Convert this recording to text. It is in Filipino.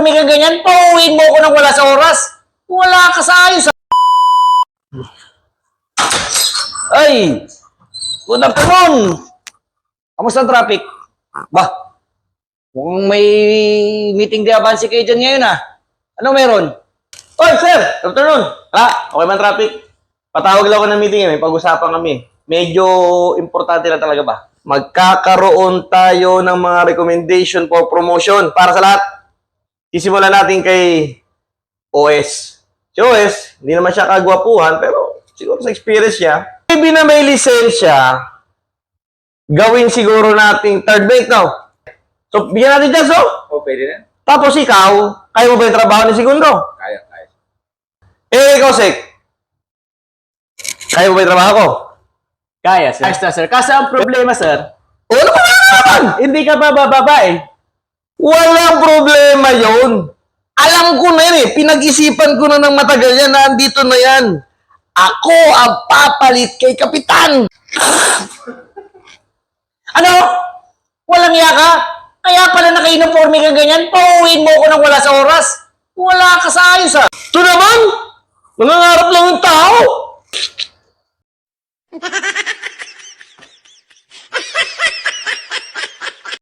uniforme ka ganyan, pauwiin mo ko nang wala sa oras. Wala ka sa ayos. Ay! Good afternoon! Kamusta ang traffic? Bah, mukhang may meeting di abansi kayo dyan ngayon ah. Ano meron? Oy, sir! Good afternoon! Okay man traffic? Patawag lang ako ng meeting may pag-usapan kami. Medyo importante lang talaga ba? Magkakaroon tayo ng mga recommendation for promotion para sa lahat. Sisimulan natin kay OS. Si OS, hindi naman siya kagwapuhan, pero siguro sa experience niya, maybe na may lisensya, gawin siguro nating third bait, no? So, bigyan natin dyan, so? Pwede na. Tapos ikaw, kaya mo ba yung trabaho ni Segundo? Kaya. Ikaw, Sek. Kaya mo ba yung trabaho ko? Kaya, sir. Ayos na, sir. Kasi ang problema, sir, Ano ba naman? hindi ka ba bababae? Walang problema yon. Alam ko na yan eh. Pinag-isipan ko na ng matagal yan na andito na yan. Ako ang papalit kay Kapitan. Ano? Walang iya ka? Kaya pala naka-uniforme ka ganyan, pauwiin mo ko nang wala sa oras. Wala ka sa ayos ah. Ito naman, nangangarap lang yung tao.